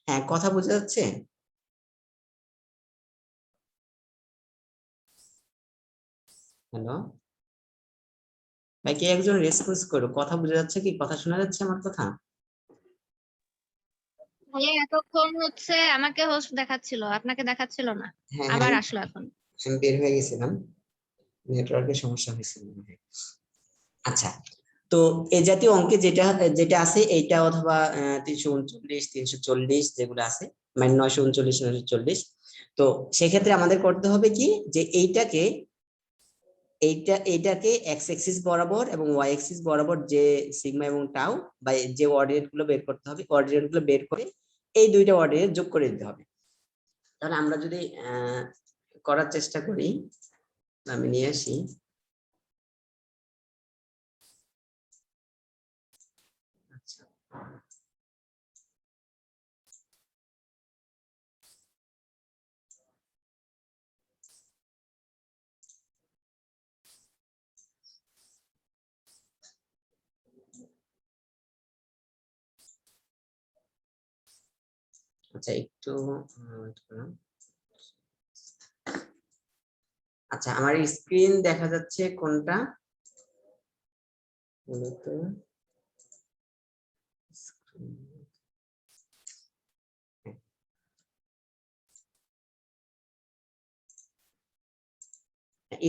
হ্যাঁ, কথা বোঝা যাচ্ছে? হ্যালো ভাই, কে একজন রেসপন্স করো, কথা বোঝা যাচ্ছে কি? কথা শোনা যাচ্ছে আমার কথা? ভাইয়া এতক্ষণ হচ্ছে আমাকে হোস্ট দেখাচ্ছিল, আপনাকে দেখাচ্ছিল না। হ্যাঁ হ্যাঁ, আবার আমি আসলো এখন। আমি বের হয়ে গেছিলাম, নেটওয়ার্কের সমস্যা হয়েছিল মনে হয়। আচ্ছা, তো এই জাতীয় অঙ্কে যেটা যেটা আছে এইটা, অথবা 339 340 যেগুলো আছে, মানে 939 940, তো সেক্ষেত্রে আমাদের করতে হবে কি, যে এইটাকে এক্স এক্সিস বরাবর এবং ওয়াই এক্সিস বরাবর যে সিগমা এবং টাউ বা যে অর্ডিনেট গুলো বের করতে হবে, অর্ডিনেট গুলো বের করে এই দুইটা অর্ডিনেট যোগ করে দিতে হবে। তাহলে আমরা যদি করার চেষ্টা করি, আমি নিয়ে আসি। আচ্ছা, আচ্ছা একটু wait করুন। আচ্ছা, আমার স্ক্রিন দেখা যাচ্ছে কোনটা মূলত?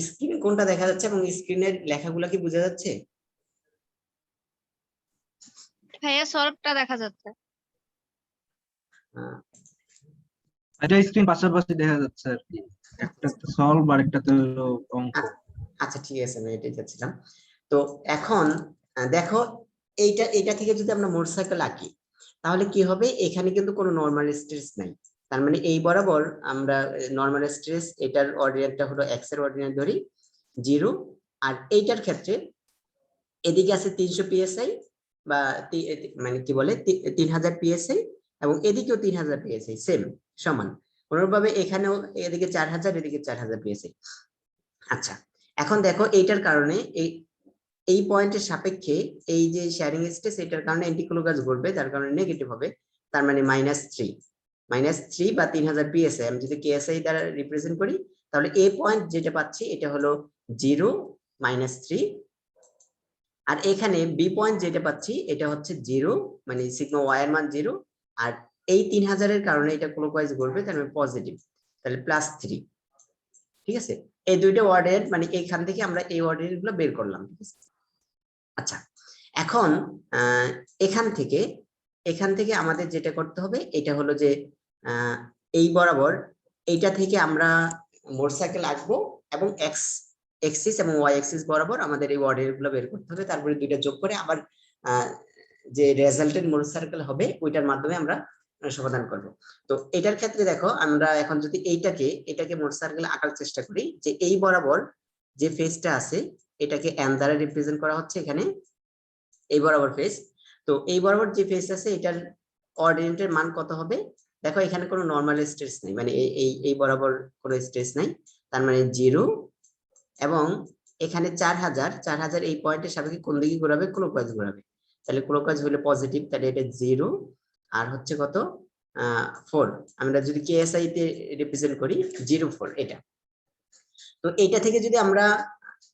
স্ক্রিন কোনটা দেখা যাচ্ছে এবং স্ক্রিনের লেখাগুলো কি বোঝা যাচ্ছে? ভাইয়া সলভটা দেখা যাচ্ছে। আহ, এটা স্ক্রিন পাশাপাশি দেখা যাচ্ছে আর কি, একটা তো সলভ আর একটা তো হলো অঙ্ক। আচ্ছা ঠিক আছে, আমি এটাই চাচ্ছিলাম। তো এখন দেখো, এইটা থেকে যদি আমরা মোটরসাইকেল আঁকি, তাহলে কি হবে, এখানে কিন্তু কোনো নরমাল স্ট্রেস নাই। তার মানে এই বরাবর আমরা নরমাল স্ট্রেস, এটার অর্ডিনেটটা হলো এক্স এর অর্ডিনেট ধরি 0, আর এইটার ক্ষেত্রে এদিকে আছে 300 পিএসআই, বা মানে কি বলে 3000 পিএসআই, এবং এদিকেও 3000 পিএসআই, সেম সমান। অনুরূপভাবে এখানেও এদিকে 4000, এদিকে 4000 পিএসআই। আচ্ছা, এখন দেখো এইটার কারণে এই পয়েন্টের সাপেক্ষে এই যে শেয়ারিং স্ট্রেস, এটার কারণে অ্যান্টিক্লোকাস ঘটবে, যার কারণে নেগেটিভ হবে। তার মানে -3 বা 3000 পিএসআই আমি যদি কেএসআই দ্বারা রিপ্রেজেন্ট করি, তাহলে এ পয়েন্ট যেটা পাচ্ছি এটা হলো 0 -3, আর এখানে বি পয়েন্ট যেটা পাচ্ছি এটা হচ্ছে 0, মানে সিগমা ওয়াই এর মান 0, আর এই 3000 এর কারণে এটা ক্লকওয়াইজ ঘুরবে, তার মানে পজিটিভ, তাহলে +3। ঠিক আছে, এই দুইটা ওয়ার্ডের মানে এইখান থেকে আমরা এই ওয়ার্ডের গুলো বের করলাম। ঠিক আছে, আচ্ছা এখন এখান থেকে আমাদের যেটা করতে হবে এটা হলো যে এই বরাবর এইটা থেকে আমরা মোটরসাইকেল আঁকবো, এবং এক্স এক্সিস এবং ওয়াই এক্সিস বরাবর আমাদের এই ওয়ার্ডের গুলো বের করতে হবে, তারপরে দুইটা যোগ করে আবার যে রেজাল্টেড মোটরসাইকেল হবে ওইটার মাধ্যমে আমরা সমাধান করব। তো এটার ক্ষেত্রে দেখো, আমরা এখন যদি এটাকে মোটরসাইকেল আঁকার চেষ্টা করি, যে এই বরাবর যে ফেজটা আছে এটাকে এন দ্বারা রিপ্রেজেন্ট করা হচ্ছে এখানে, এই বরাবর ফেজ। তো এই বরাবর যে ফেজ আছে এটার অর্ডিনেটের মান কত হবে? দেখো এখানে কোনো নরমাল স্ট্রেস নেই, মানে এই বরাবর কোনো স্ট্রেস নাই, তার মানে 0, এবং এখানে 4000 এই পয়েন্টের সাপেক্ষে কোন দিকে ঘোরাবে? ক্লকওয়াইজ ঘোরাবে, তাহলে ক্লকওয়াইজ হলে পজিটিভ, তাহলে এটা 0, আর হচ্ছে কত 4। আমরা যদি কেএসআই তে রিপ্রেজেন্ট করি 04, এটা। তো এইটা থেকে যদি আমরা,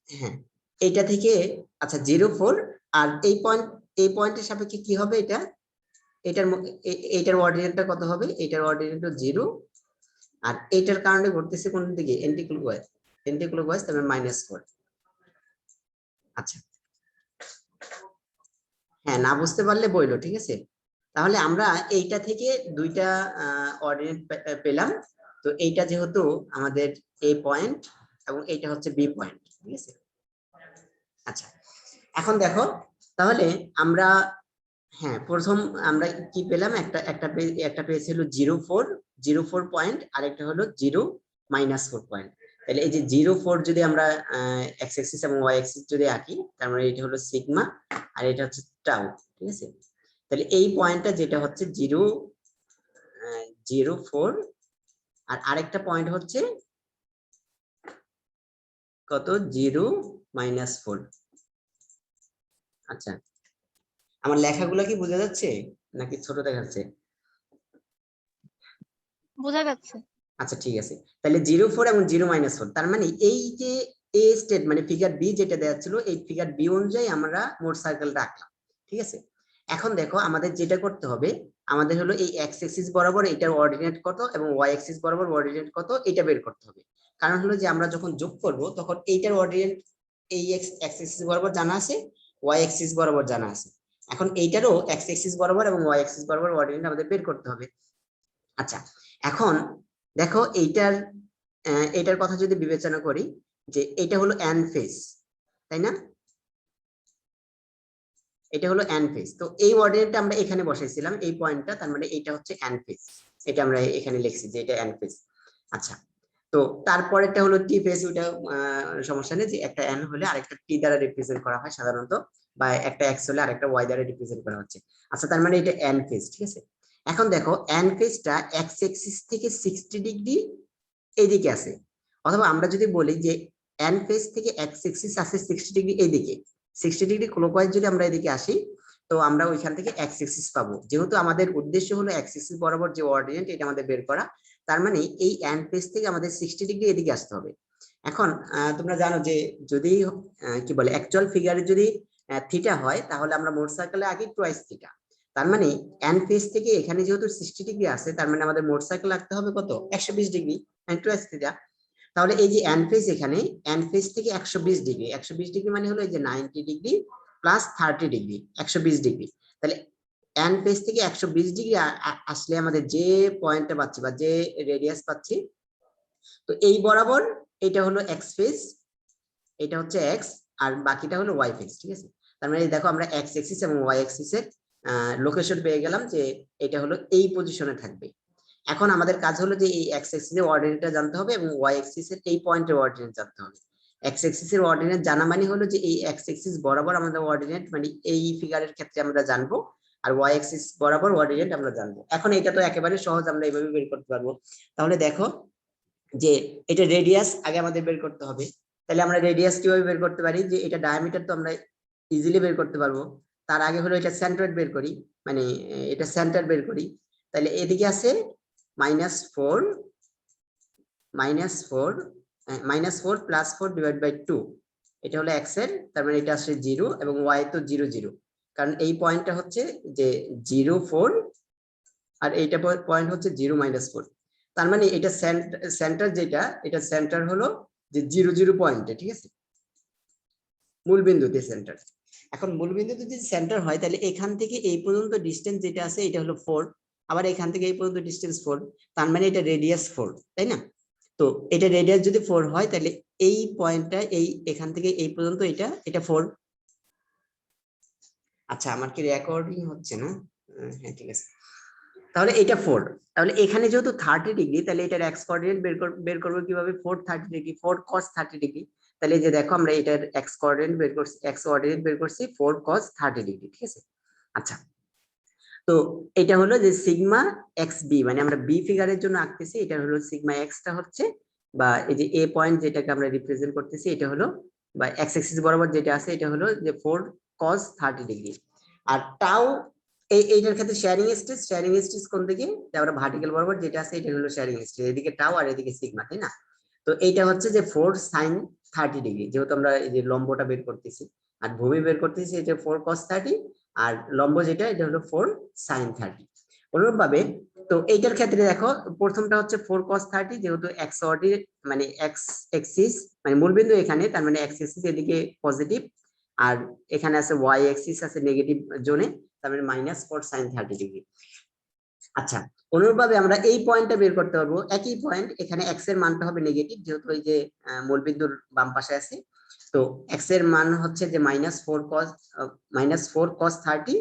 হ্যাঁ এইটা থেকে, আচ্ছা 04, আর এই পয়েন্টের সাপেক্ষে কি হবে? এটার অর্ডিনেটটা কত হবে? এটার অর্ডিনেট 0, আর এটার কারণে ঘটতেছে কোন দিকে? এন্টিক্লকওয়াইজ, তবে -4। আচ্ছা, হ্যাঁ না বুঝতে পারলে বইলো, ঠিক আছে। তাহলে আমরা এইটা থেকে দুইটা অর্ডিনেট পেলাম। তো এইটা যেহেতু আমাদের এ পয়েন্ট এবং এইটা হচ্ছে বি পয়েন্ট, ঠিক আছে। আচ্ছা, এখন দেখো, তাহলে আমরা, হ্যাঁ প্রথম আমরা কি পেলাম? একটা পেয়েছিল 04 পয়েন্ট, আর একটা হলো 0 -4 পয়েন্ট। তাহলে এই যে 04 যদি আমরা এক্স এক্সিস এবং ওয়াই এক্সিস যদি আঁকি, তার মানে এটা হলো সিগমা, আর এটা হচ্ছে টাউ। ঠিক আছে, তাহলে এই পয়েন্টটা যেটা হচ্ছে 0 04, আর আরেকটা পয়েন্ট হচ্ছে কত? 0 -4। আচ্ছা, আমার লেখাগুলো কি বোঝা যাচ্ছে নাকি ছোট দেখাচ্ছে? বোঝা যাচ্ছে। আচ্ছা ঠিক আছে, তাহলে 0 4 এবং 0 - 4, তার মানে এই যে এ স্টেট মানে ফিগার বি যেটা দেওয়া ছিল, এই ফিগার বি অনুযায়ী আমরা মোট সার্কেল রাখলাম। ঠিক আছে, এখন দেখো আমাদের যেটা করতে হবে, আমাদের হলো এই এক্স এক্সিস বরাবর এটার অর্ডিনেট কত এবং ওয়াই এক্সিস বরাবর অর্ডিনেট কত এটা বের করতে হবে। কারণ হলো যে আমরা যখন যোগ করব তখন এইটার অর্ডিনেট এই এক্স এক্সিস বরাবর জানা আছে, ওয়াই এক্সিস বরাবর জানা আছে। এখন এইটারও এক্স এক্সিস বরাবর এবং ওয়াই এক্সিস বরাবর অর্ডিনেট আমাদের বের করতে হবে। আচ্ছা, এখন দেখো এটার কথা যদি বিবেচনা করি যে এটা হলো এন ফেজ, তাই না? এটা হলো এন ফেজ, তো এই অর্ডিনেটটা আমরা এখানে বসাইছিলাম এই পয়েন্টটা, তার মানে এটা হচ্ছে এন ফেজ, এটা আমরা এখানে লিখছি যে এটা এন ফেজ। আচ্ছা, তো তারপরেরটা হলো টি ফেজ, ওটা সমস্যা নেই, যে একটা এন হলে আরেকটা টি দ্বারা রিপ্রেজেন্ট করা হয় সাধারণত, বা একটা এক্স হলে আরেকটা ওয়াই দ্বারা রিপ্রেজেন্ট করা হচ্ছে। আচ্ছা, তার মানে এটা এন ফেজ। ঠিক আছে, এখন দেখো এন ফেজটা এক্স এক্সিস থেকে 60 ডিগ্রি এইদিকে আছে, অথবা আমরা যদি বলি যে এন ফেজ থেকে এক্স এক্সিস আছে 60 ডিগ্রি এইদিকে, 60 ডিগ্রি ক্লকওয়াইজ যদি আমরা এদিকে আসি, তো আমরা ওইখান থেকে এক্স এক্সিস পাবো। যেহেতু আমাদের উদ্দেশ্য হলো এক্স এক্সিস বরাবর যে অর্ডিনেট এটা আমাদের বের করা, তার মানে এই এন ফেজ থেকে আমাদের 60 ডিগ্রি এদিকে আসতে হবে। এখন তোমরা জানো যে যদি কি বলে অ্যাকচুয়াল ফিগারে যদি থিটা হয়, তাহলে আমরা মোট সার্কেলে আগে টুয়াইস থিটা, তার মানে এন ফেজ থেকে এখানে যেহেতু 60 ডিগ্রি আছে, তার মানে আমাদের মোট সার্কেল রাখতে হবে কত, 120 ডিগ্রি, টুয়াইস থিটা। তাহলে এই যে এন ফেজ, এখানে এন ফেজ থেকে 120 ডিগ্রি, 120 ডিগ্রি মানে হলো এই যে 90 ডিগ্রি প্লাস 30 ডিগ্রি, 120 ডিগ্রি। তাহলে এন ফেজ থেকে 120 ডিগ্রি আসলে আমাদের যে পয়েন্টটা পাচ্ছি বা যে রেডিয়াস পাচ্ছি, তো এই বরাবর এটা হলো এক্স ফেজ, এটা হচ্ছে এক্স, আর বাকিটা হলো ওয়াই ফেজ। ঠিক আছে, তার মানে দেখো আমরা এক্স এক্সিস এবং ওয়াই এক্সিসের লোকেশন পেয়ে গেলাম যে এটা হলো এই পজিশনে থাকবে। এখন আমাদের কাজ হলো যে এই এক্স এক্সিস এর অর্ডিনেটটা জানতে হবে এবং ওয়াই এক্সিস এর এই পয়েন্টের অর্ডিনেট জানতে হবে। এক্স এক্সিস এর অর্ডিনেট জানা মানে হলো যে এই এক্স এক্সিস বরাবর আমাদের অর্ডিনেট মানে এই ফিগারের ক্ষেত্রে আমরা জানবো, আর ওয়াই এক্সিস বরাবর অর্ডিনেট আমরা জানবো। এখন এটা তো একেবারে সহজ, আমরা এইভাবে বের করতে পারবো। তাহলে দেখো যে এটা রেডিয়াস আগে আমাদের বের করতে হবে, তাহলে আমরা রেডিয়াস কিভাবে বের করতে পারি, যে এটা ডায়ামিটার তো আমরা ইজিলি বের করতে পারবো। তার আগে হলো এটা সেন্টার বের করি, মানে এটা সেন্টার বের করি। তাহলে এদিকে আছে -4 -4 প্লাস 4 ডিভাইড বাই 2, এটা হলো এক্স এর, তার মানে এটা আসছে 0 এবং ওয়াই তো 0 0, কারণ এই পয়েন্টটা হচ্ছে যে 0 4 আর এইটা পয়েন্ট হচ্ছে 0 -4, তার মানে এটা সেন্টার যেটা, এটা সেন্টার হলো যে 0 0 পয়েন্টে। ঠিক আছে, মূল বিন্দুতে সেন্টার। এখন মূল বিন্দুতে যদি সেন্টার হয়, তাহলে এখান থেকে এই পর্যন্ত ডিসটেন্স যেটা আছে এটা হলো 4, আবার এখান থেকে এই পর্যন্ত ডিসটেন্স 4, তার মানে এটা রেডিয়াস 4, তাই না? তো এটা রেডিয়াস যদি 4 হয়, তাহলে এই পয়েন্টটা এই এখান থেকে এই পর্যন্ত এটা 4। আচ্ছা, আমার কি রেকর্ডিং হচ্ছে না? হ্যাঁ ঠিক আছে, তাহলে এটা 4। তাহলে এখানে যেহেতু 30 ডিগ্রি, তাহলে এটার এক্স কোঅর্ডিনেট বের করবো কিভাবে, 4 30 ডিগ্রি 4 cos 30 ডিগ্রি। তাহলে এই যে দেখো আমরা এটার এক্স কোঅর্ডিনেট বের করছি, এক্স কোঅর্ডিনেট বের করছি 4 cos 30 ডিগ্রি। ঠিক আছে, আচ্ছা, তো এটা হলো যে সিগমা এক্স বি, মানে আমরা বি ফিগারের জন্য আঁকতেছি, এটা হলো সিগমা এক্সটা হচ্ছে, বা এই যে এ পয়েন্ট যেটাকে আমরা রিপ্রেজেন্ট করতেছি, এটা হলো বা এক্স এক্সিস বরাবর যেটা আছে এটা হলো যে 4 cos 30 ডিগ্রি। আর টাউ এইটার ক্ষেত্রে শেয়ারিং স্ট্রেস কোন দিকে, আমরা ভার্টিক্যাল বরাবর যেটা আছে এটা হলো শেয়ারিং স্ট্রেস, এদিকে টাউ আর এদিকে সিগমা, তাই না? তো এইটা হচ্ছে যে 4 sin 30 ডিগ্রি, যেহেতু আমরা এই যে লম্বটা বের করতেছি আর ভূমি বের করতেছি, এটা 4 cos 30, আর লম্ব যেটা এটা হলো 4 sin 30। অনুরূপ ভাবে তো এইটার ক্ষেত্রে দেখো প্রথমটা হচ্ছে 4 cos 30, যেহেতু এক্স অর্ডিনেট মানে এক্স এক্সিস মানে মূলবিন্দু এখানে, তার মানে এক্স এক্সিস এদিকে পজিটিভ, আর এখানে আছে ওয়াই এক্সিস আছে নেগেটিভ জোনে, তার মানে -4 sin 30 ডিগ্রি। আচ্ছা, অনুরূপভাবে আমরা এই পয়েন্টটা বের করতে পারবো, একই পয়েন্ট, এখানে এক্স এর মানটা হবে নেগেটিভ, যেহেতু এই যে মূলবিন্দুর বাম পাশে আছে, তো এক্স এর মান হচ্ছে যে -4 cos 30,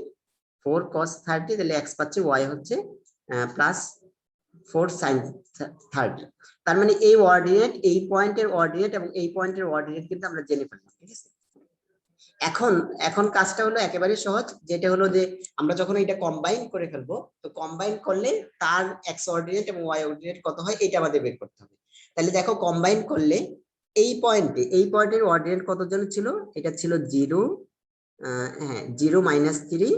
4 cos 30, তাহলে এক্স পাচ্ছে, ওয়াই হচ্ছে +4 sin 30। তার মানে এই অর্ডিনেট, এই পয়েন্টের অর্ডিনেট এবং এই পয়েন্টের অর্ডিনেট কিন্তু আমরা জেনে ফেললাম। ঠিক আছে, এখন এখন কাজটা হলো একেবারে সহজ, যেটা হলো যে আমরা যখন এটা কম্বাইন করে ফেলবো, তো কম্বাইন করলে তার এক্স অর্ডিনেট এবং ওয়াই অর্ডিনেট কত হয় এটা আমাদের বের করতে হবে। তাহলে দেখো কম্বাইন করলে এই পয়েন্টের অর্ডিনেট কত জন ছিল, এটা ছিল 0, হ্যাঁ 0 -3,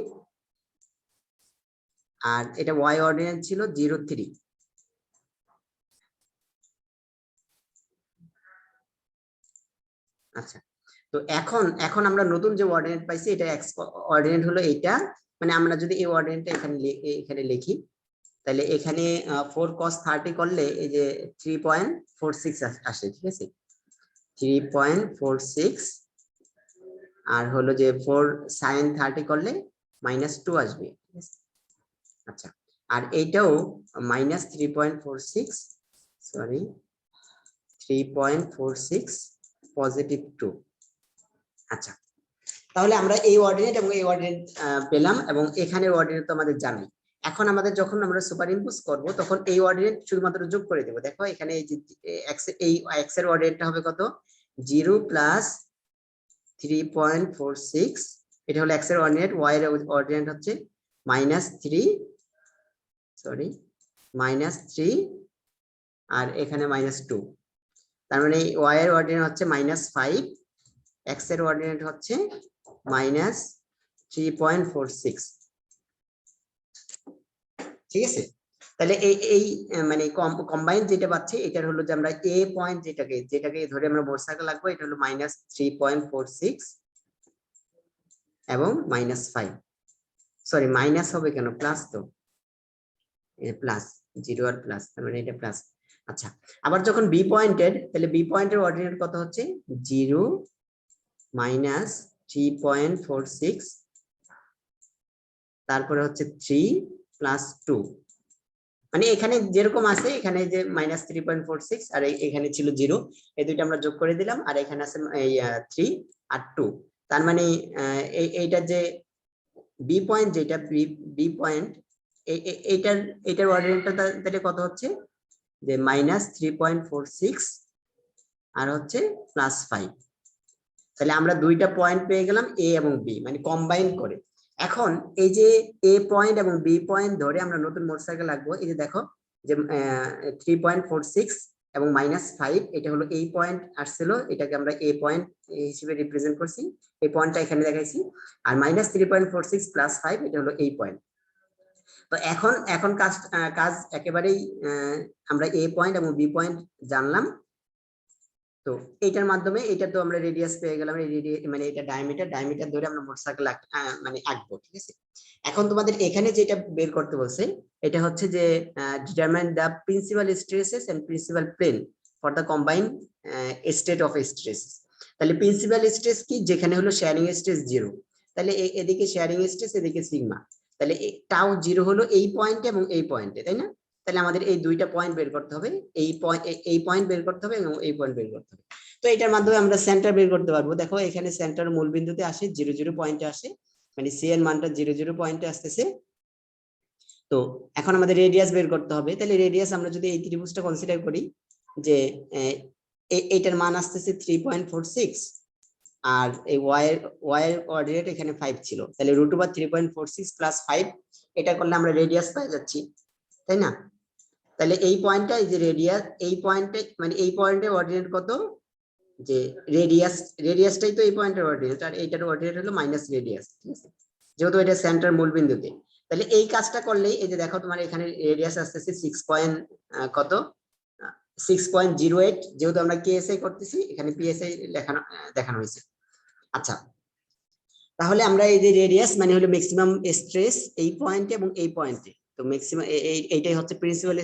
আর এটা ওয়াই অর্ডিনেট ছিল 0 3, আচ্ছা, তো এখন এখন আমরা নতুন যে অর্ডিনেট পাইছি এটা এক্স অর্ডিনেট হলো এইটা, মানে আমরা যদি এই অর্ডিনেটটা এখানে লিখি, তাহলে এখানে 4 cos 30 করলে এই যে 3.46 আসে, ঠিক আছে, 3.46, আর হলো যে 4 sin 30 করলে -2 আসবে, ঠিক আছে। আচ্ছা, আর এইটাও -3.46, সরি 3.46 +2। আচ্ছা, তাহলে আমরা এই অর্ডিনেট এবং এই অর্ডিনেট পেলাম, এবং এখানের অর্ডিনেট তো আমাদের জানাই। এখন আমাদের যখন আমরা সুপার ইম্পোজ করবো তখন এই অর্ডিনেট শুধুমাত্র যোগ করে দেবো। দেখো এখানে এই যে এক্স এর অর্ডিনেটটা হবে কত, 0 + 3.46, এটা হলো এক্স এর অর্ডিনেট, ওয়াই এর অর্ডিনেট হচ্ছে -3, সরি -3, আর এখানে -2, তার মানে ওয়াই এর অর্ডিনেট হচ্ছে -5, এক্স এর অর্ডিনেট হচ্ছে -3.46, ঠিক আছে। তাহলে এই মানে কম্বাইন যেটা পাচ্ছি এটার হলো যে আমরা এ পয়েন্ট যেটাকে ধরে আমরা মোট সার্কেল লাগবো, এটা হলো -3.46 এবং -5, সরি মাইনাস হবে কেন, প্লাস তো, প্লাস 0 আর প্লাস, তার মানে এটা প্লাস। আচ্ছা, আবার যখন বি পয়েন্টেড, তাহলে বি পয়েন্টের অর্ডিনেট কত হচ্ছে, 0 - 3.46, তারপরে হচ্ছে 3 + 2, মানে এখানে যেরকম আছে এখানে যে -3.46 আর এখানে ছিল 0, এই দুইটা আমরা যোগ করে দিলাম, আর এখানে আছে এই 3 আর 2, তার মানে এইটা যে বি পয়েন্ট, যেটা বি পয়েন্ট, এইটার অর্ডিনেটটা তাহলে কত হচ্ছে, যে -3.46 আর হচ্ছে +5, তাহলে আমরা দুইটা পয়েন্ট পেয়ে গেলাম এ এবং বি, মানে কম্বাইন করে। এখন এই যে এ পয়েন্ট এবং বি পয়েন্ট ধরে আমরা নতুন মোট সার্কেল লাগবো, এই যে দেখো যে 3.46 এবং -5, এটা হলো এই পয়েন্ট আসছিল, এটাকে আমরা এ পয়েন্ট হিসেবে রিপ্রেজেন্ট করছি, এই পয়েন্টটা এখানে দেখাইছি, আর -3.46 + 5 এটা হলো এই পয়েন্ট। তো এখন কাজ একেবারেই আমরা এ পয়েন্ট এবং বি পয়েন্ট জানলাম। তো এটার মাধ্যমে এটা তো আমরা রেডিয়াস পেয়ে গেলাম, মানে এটা ডায়ামিটার ধরে আমরা মোট সার্কেল মানে আঁকবো, ঠিক আছে। এখন তোমাদের এখানে যেটা বের করতে বলছে এটা হচ্ছে যে determine the principal stresses and principal plane for the combined state of stress. তাহলে প্রিন্সিপাল স্ট্রেস কি, যেখানে হলো শেয়ারিং স্ট্রেস 0, তাহলে এদিকে শেয়ারিং স্ট্রেস, এদিকে সিগমা, তাহলে টাউ 0 হলো এই পয়েন্টে এবং এই পয়েন্টে, তাই না। তাহলে আমাদের এই দুইটা পয়েন্ট বের করতে হবে, এই পয়েন্ট বের করতে হবে এবং এই পয়েন্ট বের করতে হবে। তো এটার মাধ্যমে আমরা সেন্টার বের করতে পারবো। দেখো এখানে সেন্টার মূল বিন্দুতে আসে, 0 0 পয়েন্টে আসে, মানে সি এর মানটা 0 0 পয়েন্টে আসতেছে। তো এখন আমাদের রেডিয়াস বের করতে হবে। তাহলে রেডিয়াস আমরা যদি এই ত্রিভুজটা কনসিডার করি, যে এইটার মান আসতেছে 3.46, আর এই ওয়াই এর কোঅর্ডিনেট এখানে 5 ছিল, তাহলে √3.46 + 5, এটা করলে আমরা রেডিয়াস পেয়ে যাচ্ছি, তাই না। তাহলে এই পয়েন্টটা, এই যে রেডিয়াস, এই পয়েন্টে মানে এই পয়েন্টের অর্ডিনেট কত, যে রেডিয়াসটাই তো এই পয়েন্টের অর্ডিনেট, আর এইটার অর্ডিনেট হলো মাইনাস রেডিয়াস, ঠিক আছে, যেহেতু এটা সেন্টার মূল বিন্দুতে। তাহলে এই কাজটা করলেই এই যে দেখো তোমার এখানে রেডিয়াস আসতেছে 6.08, যেহেতু আমরা কেএসআই করতেছি, এখানে পিএসআই দেখানো হয়েছে। আচ্ছা, তাহলে আমরা এই যে রেডিয়াস মানে হলো ম্যাক্সিমাম স্ট্রেস এই পয়েন্টে এবং এই পয়েন্টে, তো ম্যাক্সিমাম এইটাই হচ্ছে প্রিন্সিপাল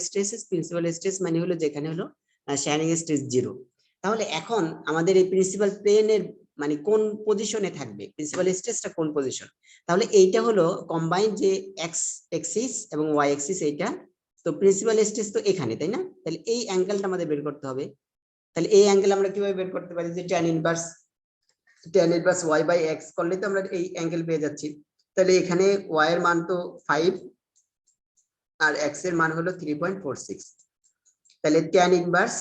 স্ট্রেস মানে হলো যেখানে হলো শেয়ারিং স্ট্রেস 0। তাহলে এখন আমাদের এই প্রিন্সিপাল প্লেনের মানে কোন পজিশনে থাকবে, প্রিন্সিপাল স্ট্রেসটা কোন পজিশন, তাহলে এইটা হলো কম্বাইন যে এক্স অ্যাক্সিস এবং ওয়াই অ্যাক্সিস এইটা, তো প্রিন্সিপাল স্ট্রেস তো এখানে, তাই না। তাহলে এই অ্যাঙ্গেলটা আমাদের বের করতে হবে। তাহলে এই অ্যাঙ্গেল আমরা কিভাবে বের করতে পারি, যে tan ইনভার্স y/x করলে তো আমরা এই অ্যাঙ্গেল পেয়ে যাচ্ছি। তাহলে এখানে y এর মান তো 5 আর x এর মান হলো 3.46, তাহলে tan ইনভার্স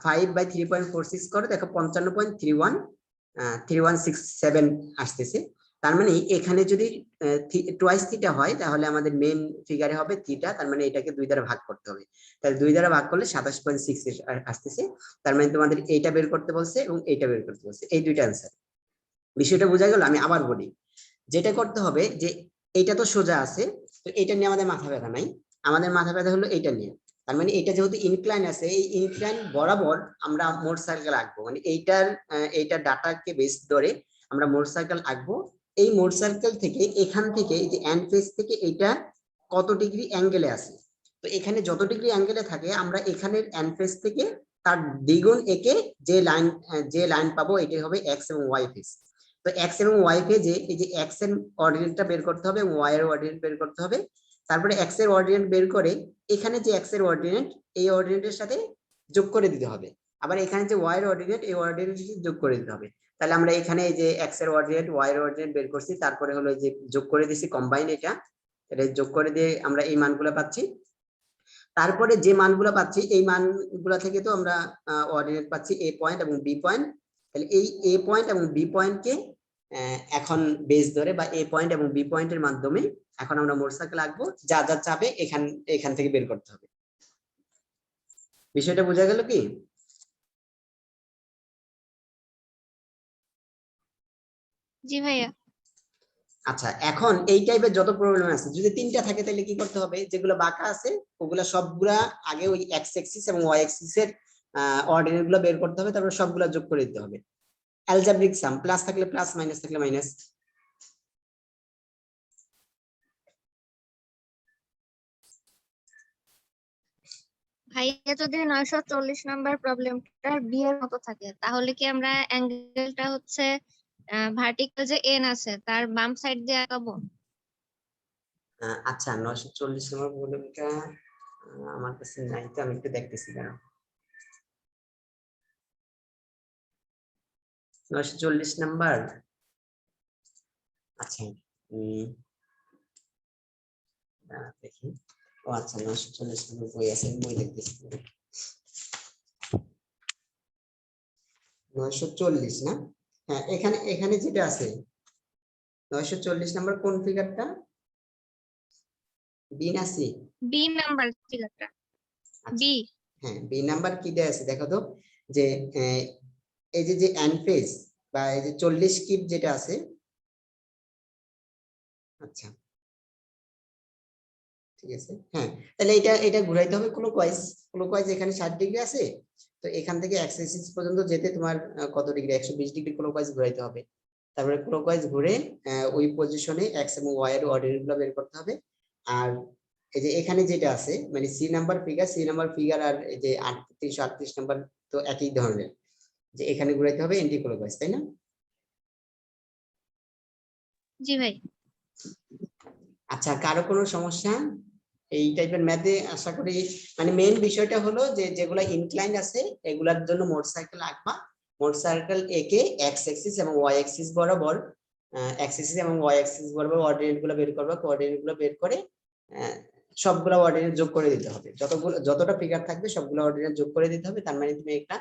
5/3.46 করে দেখো 55.3167 আসতেছে। তার মানে এখানে যদি টুয়াইস থিটা হয় তাহলে আমাদের মেইন ফিগারে হবে থিটা, তার মানে এটাকে 2 দ্বারা ভাগ করতে হবে, তাহলে 2 দ্বারা ভাগ করলে 27.6 আসতেছে। তার মানে তোমাদের এইটা বের করতে বলছে এবং এইটা বের করতে বলছে, এই দুইটা অ্যান্সার। বিষয়টা বোঝা গেল। আমি আবার বলি, যেটা করতে হবে যে এইটা তো সোজা আছে, তো এটা নিয়ে আমাদের মাথা ব্যথা নাই, আমাদের মাথা ব্যথা হলো এইটা নিয়ে। তার মানে এটা যেহেতু ইনক্লাইন আছে, এই ইনক্লাইন বরাবর আমরা মোট সার্কেল আঁকবো, মানে এইটার ডাটাকে বেস ধরে আমরা মোট সার্কেল আঁকবো। এই মোট সার্কেল থেকে এখান থেকে এই যে এন্ড ফেস থেকে এটা কত ডিগ্রি অ্যাঙ্গেলে আছে, তো এখানে যত ডিগ্রি অ্যাঙ্গেলে থাকে আমরা এখানের এন্ড ফেস থেকে তার দ্বিগুণ একে যে লাইন পাবো এটি হবে এক্স এবং ওয়াই ফেস। তো এক্স এবং ওয়াই ফেজে এই যে এক্স এর অর্ডিনেটটা বের করতে হবে এবং ওয়াই এর অর্ডিনেট বের করতে হবে। তারপরে এক্স এর অর্ডিনেট বের করে এখানে যে এক্স এর অর্ডিনেট এই অর্ডিনেটের সাথে যোগ করে দিতে হবে, আবার এখানে যে ওয়াই এর অর্ডিনেট এই অর্ডিনেটের সাথে যোগ করে দিতে হবে। তাহলে আমরা এখানে এই যে এক্স এর অর্ডিনেট ওয়াই এর অর্ডিনেট বের করছি, তারপরে হলো যে যোগ করে দিছি কম্বাইন, এটা যোগ করে দিয়ে আমরা এই মানগুলো পাচ্ছি। তারপরে যে মানগুলো পাচ্ছি এই মানগুলো থেকে তো আমরা অর্ডিনেট পাচ্ছি এ পয়েন্ট এবং বি পয়েন্ট। তাহলে এই এ পয়েন্ট এবং বি পয়েন্টকে এখন বেস ধরে বা এ পয়েন্ট এবং বি পয়েন্টের মাধ্যমে এখন আমরা মোট সার্কেল আঁকবো, যা যা চাপে এখান থেকে বের করতে হবে। বিষয়টা বোঝা গেল কি? জি ভাইয়া। আচ্ছা, এখন এই টাইপের যত প্রবলেম আছে যদি তিনটা থাকে তাহলে কি করতে হবে, যেগুলো বাঁকা আছে ওগুলা সবগুলা আগে ওই এক্স এক্সিস এবং ওয়াই এক্সিস এর অর্ডিনেট গুলো বের করতে হবে, তারপর সবগুলা যোগ করে দিতে হবে। অ্যালজেব্রিক সাম, প্লাস থাকলে প্লাস, মাইনাস থাকলে মাইনাস। ভাইয়া যদি 940 নাম্বার প্রবলেমটা বি এর মতো থাকে তাহলে কি আমরা অ্যাঙ্গেলটা হচ্ছে ভার্টিক্যাল যে এন আছে তার বাম সাইড দিয়ে আঁকাবো? আচ্ছা, 940 নম্বর প্রবলেমটা আমার কাছে নাই, তো আমি একটু দেখতেছি দাঁড়াও। 940 নাম্বার, আচ্ছা দেখি। ও আচ্ছা, 940 নম্বর বই আছে, বই দেখতেছি। 940 না? হ্যাঁ, এখানে এখানে যেটা আছে 940 নাম্বার কোন ফিগারটা, বি না সি? বি নাম্বার ফিগারটা আচ্ছা, বি। হ্যাঁ বি নাম্বার কি দেয়া আছে দেখো তো, যে এই যে এন্ড ফেজ বা এই যে 40 কিপ যেটা আছে। আচ্ছা ঠিক আছে, হ্যাঁ তাহলে এটা ঘুরাইতে হবে ক্লকওয়াইজ। ক্লকওয়াইজ এখানে 60 ডিগ্রি আছে, তো এখান থেকে এক্স অ্যাক্সিস পর্যন্ত যেতে তোমার কত ডিগ্রি, 120 ডিগ্রি ক্লকওয়াইজ ঘুরাইতে হবে। তারপরে ক্লকওয়াইজ ঘুরে ওই পজিশনে এক্স এবং ওয়াই এর অর্ডিনেট গুলো বের করতে হবে। আর এই যে এখানে যেটা আছে মানে সি নাম্বার ফিগার আর এই যে 338 নাম্বার তো একই ধরনের, যে এখানে ঘুরাইতে হবে এন্টি ক্লকওয়াইজ, তাই না? জি ভাই। আচ্ছা, কারো কোনো সমস্যা এই টাইপের ম্যাথে? আশা করি মানে মেইন বিষয়টা হলো যে যেগুলা ইনক্লাইন আছে এগুলার জন্য মোট সার্কেল আঁকবা। মোট সার্কেল একে এক্স অ্যাক্সিস এবং ওয়াই অ্যাক্সিস বরাবর অর্ডিনেট গুলো বের করবা, কোঅর্ডিনেট গুলো বের করে সবগুলা অর্ডিনেট যোগ করে দিতে হবে। যতটা ফিগার থাকবে সবগুলো অর্ডিনেট যোগ করে দিতে হবে। তার মানে তুমি একটা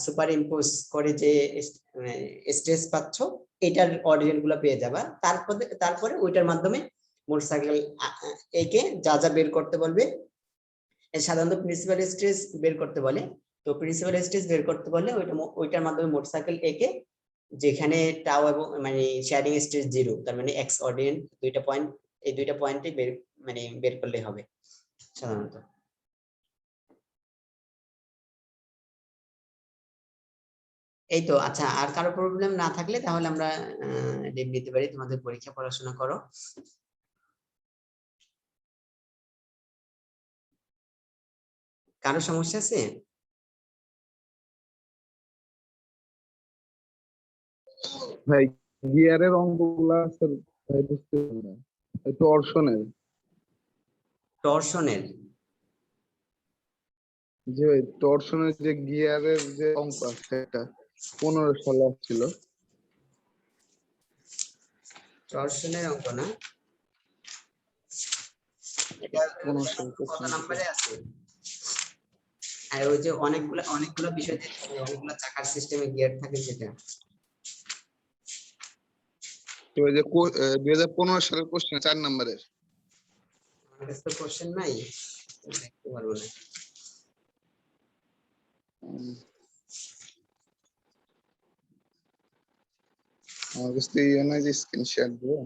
সুপার ইম্পোজ করে যে স্ট্রেস পাচ্ছ এটার অর্ডিনেট গুলো পেয়ে যাবা। তারপরে ওইটার মাধ্যমে মোট সার্কেল একে যা যা বের করতে বলবে, সাধারণত প্রিন্সিপাল স্ট্রেস বের করতে বলে, তো প্রিন্সিপাল স্ট্রেস বের করতে বললে ওইটার মাধ্যমে মোট সার্কেল একে যেখানে টাও এবং মানে শেয়ারিং স্ট্রেস 0, তার মানে এক্স অর্ডিনেট দুইটা পয়েন্ট, এই দুইটা পয়েন্টে বের করলে হবে সাধারণত। এই তো, আচ্ছা আর কারো প্রবলেম না থাকলে তাহলে আমরা লিভ নিতে পারি, তোমাদের পরীক্ষা পড়াশোনা করো। কারো সমস্যা আছে? ভাই গিয়ারের অঙ্কগুলা স্যার ভাই বুঝতে পারি না, একটু অর্শনের। টরশনের? যে ভাই টর্শনের যে গিয়ারের যে অঙ্ক আছে এটা 15 সালে আসছিল। টরশনের অঙ্ক না? এটা 15 সালে কত কোশ্চেন দিতে। নম্বরে আছে? আর ওই যে অনেকগুলো বিষয় দিয়ে থাকে, অনেকগুলো চাকার সিস্টেমে গিয়ার থাকে যেটা। তো ওই যে 2015 সালের কোশ্চেন 4 নম্বরের। আমার কাছে তো কোশ্চেন নাই, দেখতে পারবো না। আমার কাছে ইয়ে নাই যে স্ক্রিন শেয়ার দেবো।